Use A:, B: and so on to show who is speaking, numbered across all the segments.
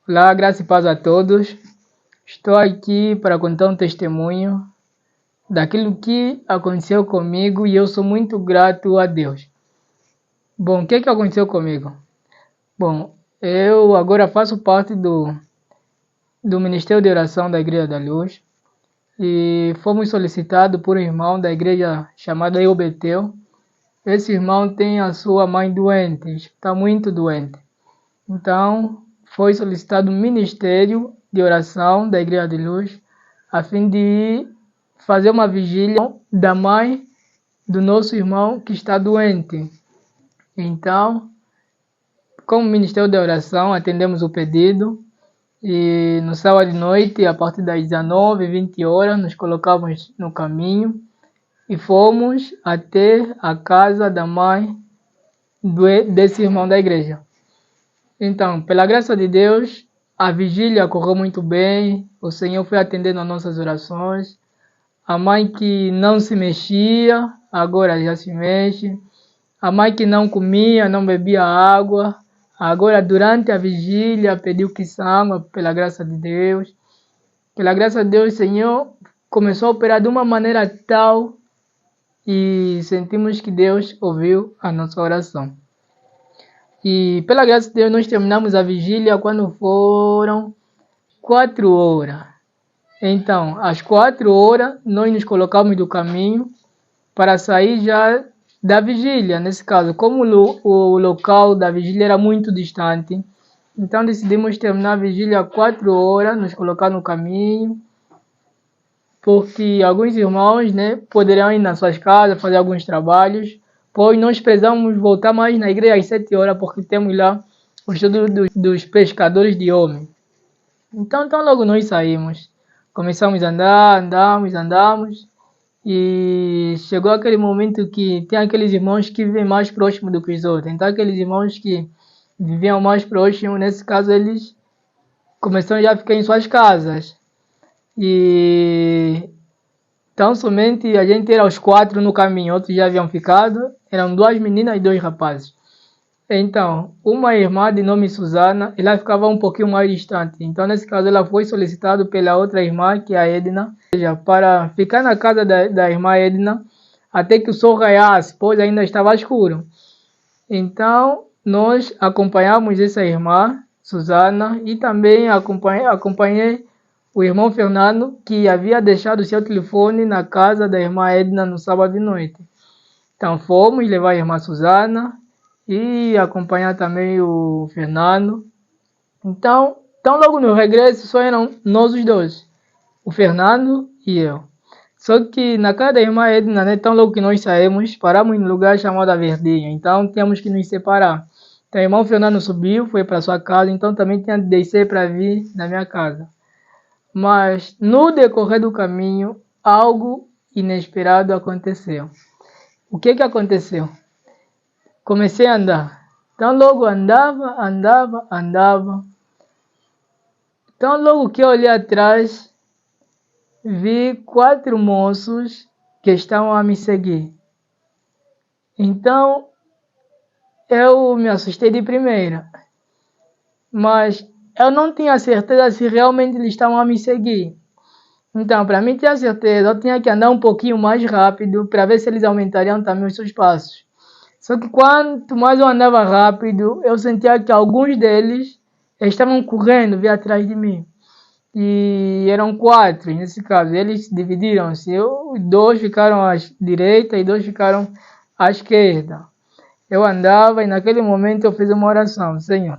A: Olá, graça e paz a todos. Estou aqui para contar um testemunho daquilo que aconteceu comigo e eu sou muito grato a Deus. Bom, o que aconteceu comigo? Bom, eu agora faço parte do Ministério de Oração da Igreja da Luz e fomos solicitados por um irmão da igreja chamado Eubetel. Esse irmão tem a sua mãe doente, está muito doente. Então, foi solicitado um ministério de oração da Igreja de Luz a fim de fazer uma vigília da mãe do nosso irmão que está doente. Então, como ministério de oração, atendemos o pedido e no sábado de noite, a partir das 19, 20 horas, nos colocamos no caminho e fomos até a casa da mãe desse irmão da igreja. Então, pela graça de Deus, a vigília correu muito bem, o Senhor foi atendendo às nossas orações. A mãe que não se mexia, agora já se mexe. A mãe que não comia, não bebia água, agora durante a vigília pediu que sangue, pela graça de Deus. Pela graça de Deus, o Senhor começou a operar de uma maneira tal e sentimos que Deus ouviu a nossa oração. E pela graça de Deus nós terminamos a vigília quando foram 4 horas. Então, às 4 horas nós nos colocamos do caminho para sair já da vigília. Nesse caso, como o local da vigília era muito distante, então decidimos terminar a vigília às 4 horas, nos colocar no caminho, porque alguns irmãos, poderiam ir nas suas casas, fazer alguns trabalhos, pois nós precisamos voltar mais na igreja às 7 horas, porque temos lá o estudo dos pescadores de homens. Então logo nós saímos. Começamos a andar, andamos, e chegou aquele momento que tem aqueles irmãos que vivem mais próximo do que os outros. Então aqueles irmãos que viviam mais próximo, nesse caso eles começaram já a ficar em suas casas. E então somente a gente era os 4 no caminho, outros já haviam ficado, eram 2 meninas e 2 rapazes. Então, uma irmã de nome Susana, ela ficava um pouquinho mais distante. Então, nesse caso, ela foi solicitada pela outra irmã, que é a Edna, para ficar na casa da irmã Edna, até que o sol raiasse, pois ainda estava escuro. Então, nós acompanhamos essa irmã, Susana, e também acompanhei o irmão Fernando, que havia deixado seu telefone na casa da irmã Edna no sábado de noite. Então, fomos levar a irmã Susana e acompanhar também o Fernando. Então logo no regresso só eram nós os dois, o Fernando e eu. Só que na casa da irmã Edna, tão logo que nós saímos, paramos em um lugar chamado Verdinha. Então tínhamos que nos separar. Então o irmão Fernando subiu, foi para sua casa, então também tinha de descer para vir na minha casa. Mas no decorrer do caminho, algo inesperado aconteceu. O que aconteceu? Comecei a andar. Então logo andava. Então logo que eu olhei atrás, vi 4 moços que estavam a me seguir. Então eu me assustei de primeira. Mas eu não tinha certeza se realmente eles estavam a me seguir. Então, para mim ter certeza, eu tinha que andar um pouquinho mais rápido para ver se eles aumentariam também os seus passos. Só que quanto mais eu andava rápido, eu sentia que alguns deles estavam correndo, vinha atrás de mim. E eram 4, nesse caso. Eles dividiram-se. 2 ficaram à direita e 2 ficaram à esquerda. Eu andava e naquele momento eu fiz uma oração. Senhor,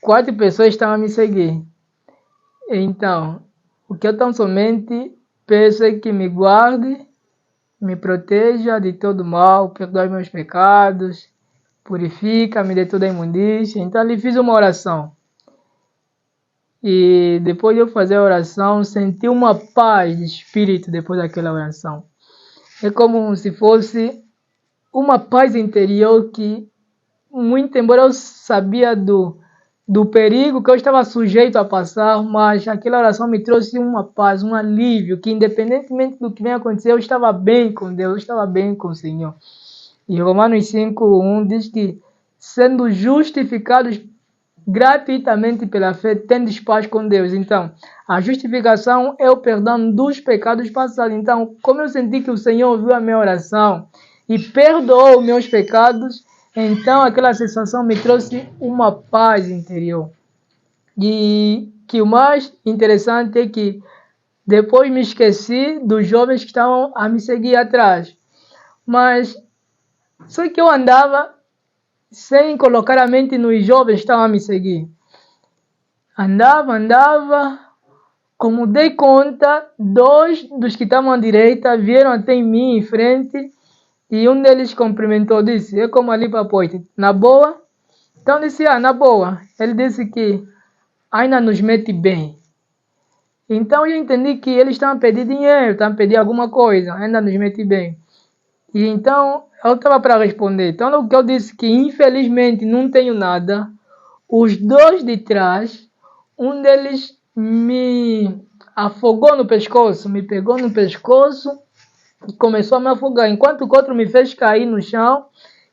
A: 4 pessoas estavam a me seguir. Então, o que eu tão somente peço é que me guarde, me proteja de todo mal, perdoe meus pecados, purifica-me de toda imundícia. Então, ali fiz uma oração. E depois de eu fazer a oração, senti uma paz de espírito depois daquela oração. É como se fosse uma paz interior que, muito embora eu sabia do perigo que eu estava sujeito a passar, mas aquela oração me trouxe uma paz, um alívio, que independentemente do que venha acontecer, eu estava bem com Deus, eu estava bem com o Senhor. E Romanos 5:1 diz que, sendo justificados gratuitamente pela fé, tendes paz com Deus. Então, a justificação é o perdão dos pecados passados. Então, como eu senti que o Senhor ouviu a minha oração e perdoou os meus pecados, então aquela sensação me trouxe uma paz interior. E que o mais interessante é que depois me esqueci dos jovens que estavam a me seguir atrás. Mas só que eu andava sem colocar a mente nos jovens que estavam a me seguir. Andava. Como dei conta, 2 dos que estavam à direita vieram até em mim, em frente, e um deles cumprimentou, disse, é como ali para Poite, na boa? Então disse, na boa. Ele disse que ainda nos mete bem. Então eu entendi que eles estavam a pedir dinheiro, estavam a pedir alguma coisa, ainda nos mete bem. E então eu estava para responder. Então o que eu disse que infelizmente não tenho nada, os 2 de trás, um deles me afogou no pescoço, me pegou no pescoço e começou a me afogar, enquanto o outro me fez cair no chão.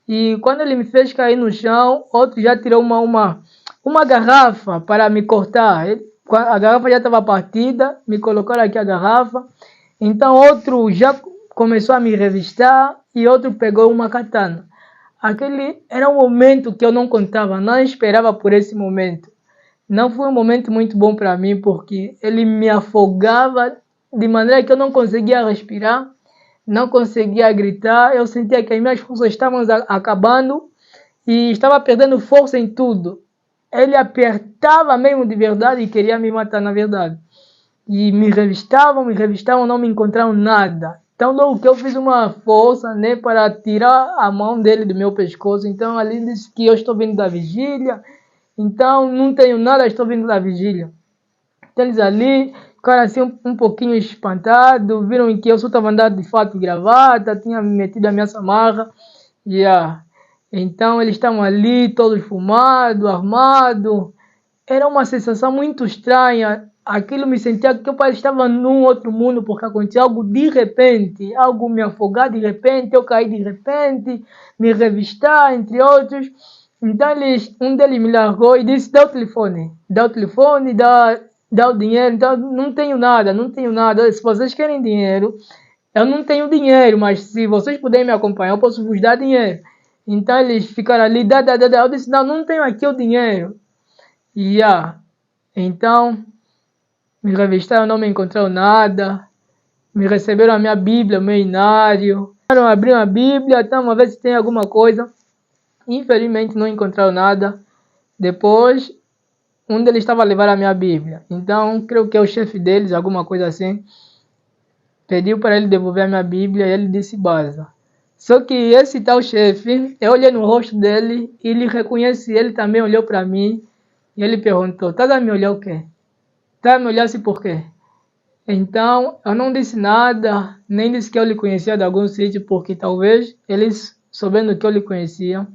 A: E quando ele me fez cair no chão, outro já tirou uma garrafa para me cortar. A garrafa já estava partida, me colocaram aqui a garrafa. Então outro já começou a me revistar e outro pegou uma katana. Aquele era um momento que eu não contava, não esperava por esse momento. Não foi um momento muito bom para mim, porque ele me afogava de maneira que eu não conseguia respirar, não conseguia gritar. Eu sentia que as minhas forças estavam acabando e estava perdendo força em tudo. Ele apertava mesmo de verdade e queria me matar, na verdade. E me revistavam, não me encontraram nada. Então logo que eu fiz uma força, né, para tirar a mão dele do meu pescoço. Então ali disse que eu estou vindo da vigília. Então, não tenho nada, estou vindo da vigília. Então, eles ali ficaram assim um pouquinho espantados, viram que eu só estava andando de fato e gravata, tinha metido a minha samarra. Então, eles estavam ali, todos fumados, armados. Era uma sensação muito estranha. Aquilo me sentia que eu estava num outro mundo, porque aconteceu algo de repente, algo me afogar de repente, eu caí de repente, me revistar, entre outros. Então um deles me largou e disse, dá o telefone, dá o dinheiro. Então não tenho nada. Se vocês querem dinheiro, eu não tenho dinheiro, mas se vocês puderem me acompanhar, eu posso vos dar dinheiro. Então eles ficaram ali, dá. Eu disse, não tenho aqui o dinheiro. Então me revistaram, não me encontraram nada, me receberam a minha Bíblia, o meu inário, abriram a Bíblia, então a ver se tem alguma coisa. Infelizmente não encontraram nada. Depois, um deles estava a levar a minha Bíblia. Então, creio que é o chefe deles, alguma coisa assim. Pediu para ele devolver a minha Bíblia e ele disse, baza. Só que esse tal chefe, eu olhei no rosto dele e ele reconheci, ele também olhou para mim e ele perguntou, tá a me olhar o quê? Tá a me olhar assim por quê? Então, eu não disse nada, nem disse que eu lhe conhecia de algum sítio, porque talvez eles, sabendo que eu lhe conhecia,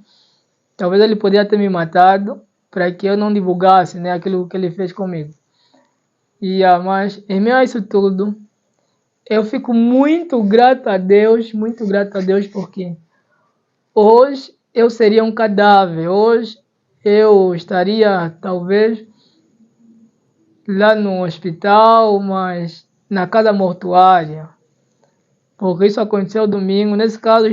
A: talvez ele poderia ter me matado para que eu não divulgasse, né, aquilo que ele fez comigo. Mas em meio a isso tudo, eu fico muito grato a Deus, porque hoje eu seria um cadáver, hoje eu estaria talvez lá no hospital, mas na casa mortuária, porque isso aconteceu domingo. Nesse caso,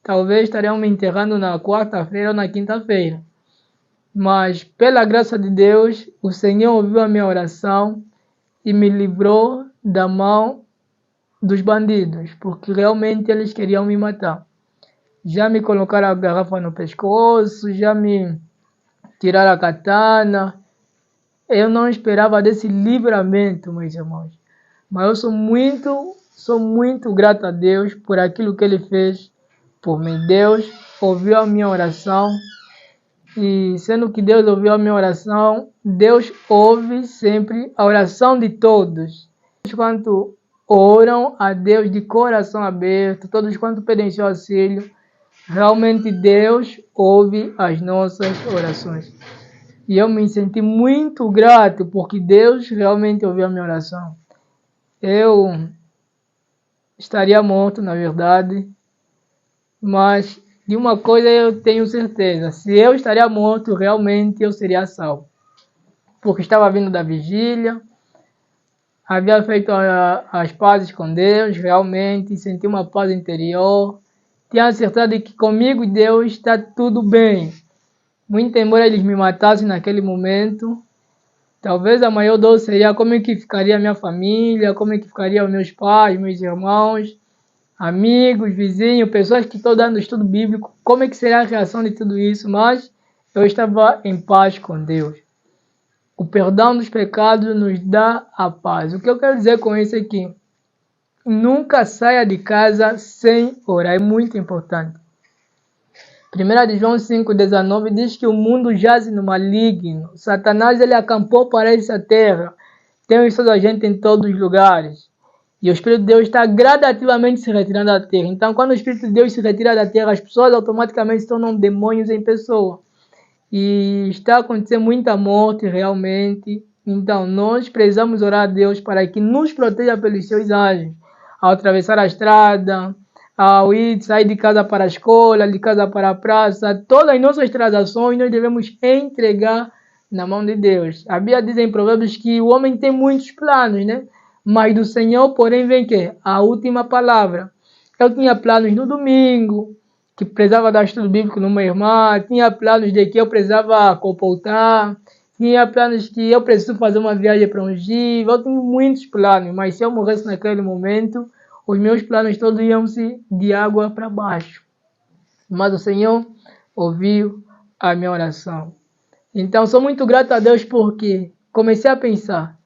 A: talvez estariam me enterrando na quarta-feira ou na quinta-feira. Mas, pela graça de Deus, o Senhor ouviu a minha oração e me livrou da mão dos bandidos, porque realmente eles queriam me matar. Já me colocaram a garrafa no pescoço, já me tiraram a katana. Eu não esperava desse livramento, meus irmãos. Mas eu sou muito grato a Deus por aquilo que Ele fez por mim. Deus ouviu a minha oração. E sendo que Deus ouviu a minha oração, Deus ouve sempre a oração de todos. Todos quanto oram a Deus de coração aberto, todos quanto pedem seu auxílio, realmente Deus ouve as nossas orações. E eu me senti muito grato porque Deus realmente ouviu a minha oração. Eu estaria morto, na verdade, mas de uma coisa eu tenho certeza: se eu estaria morto, realmente eu seria salvo. porque estava vindo da vigília. Havia feito as pazes com Deus, realmente, senti uma paz interior. Tinha a certeza de que comigo e Deus está tudo bem. Muito embora eles me matassem naquele momento, talvez a maior dor seria como é que ficaria a minha família, como é que ficaria os meus pais, meus irmãos, amigos, vizinhos, pessoas que estão dando estudo bíblico, como é que seria a reação de tudo isso, mas eu estava em paz com Deus. O perdão dos pecados nos dá a paz. O que eu quero dizer com isso é que nunca saia de casa sem orar, é muito importante. 1 de João 5,19 diz que o mundo jaz no maligno. Satanás ele acampou para essa terra. Tem os seus agentes em todos os lugares. E o Espírito de Deus está gradativamente se retirando da terra. Então, quando o Espírito de Deus se retira da terra, as pessoas automaticamente se tornam demônios em pessoa. E está acontecendo muita morte realmente. Então, nós precisamos orar a Deus para que nos proteja pelos seus anjos. Ao atravessar a estrada, ao ir, sair de casa para a escola, de casa para a praça, todas as nossas transações nós devemos entregar na mão de Deus. A Bíblia diz em Provérbios que o homem tem muitos planos, né? Mas do Senhor, porém, vem que? A última palavra. Eu tinha planos no domingo, que precisava dar estudo bíblico numa irmã, tinha planos de que eu precisava comportar, tinha planos que eu preciso fazer uma viagem para um Giva, eu tenho muitos planos, mas se eu morresse naquele momento, os meus planos todos iam-se de água para baixo. Mas o Senhor ouviu a minha oração. Então, sou muito grato a Deus porque comecei a pensar,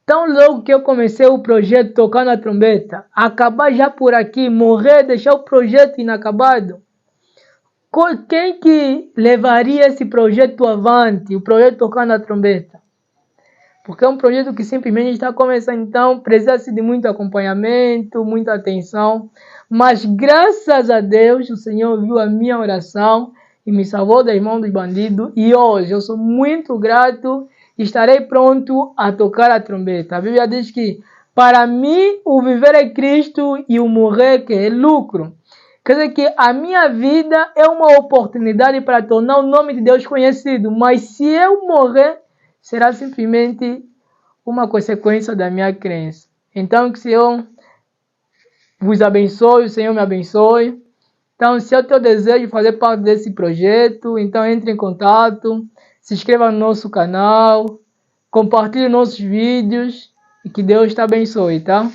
A: tão logo que eu comecei o projeto Tocar na Trombeta, acabar já por aqui, morrer, deixar o projeto inacabado, quem que levaria esse projeto avante, o projeto Tocar na Trombeta? Porque é um projeto que simplesmente está começando, então precisa de muito acompanhamento, muita atenção. Mas graças a Deus, o Senhor ouviu a minha oração e me salvou das mãos dos bandidos. E hoje eu sou muito grato e estarei pronto a tocar a trombeta. A Bíblia diz que para mim o viver é Cristo e o morrer que é lucro. Quer dizer que a minha vida é uma oportunidade para tornar o nome de Deus conhecido. Mas se eu morrer, será simplesmente uma consequência da minha crença. Então, que o Senhor vos abençoe, o Senhor me abençoe. Então, se é o teu desejo fazer parte desse projeto, então entre em contato, se inscreva no nosso canal, compartilhe nossos vídeos e que Deus te abençoe, tá?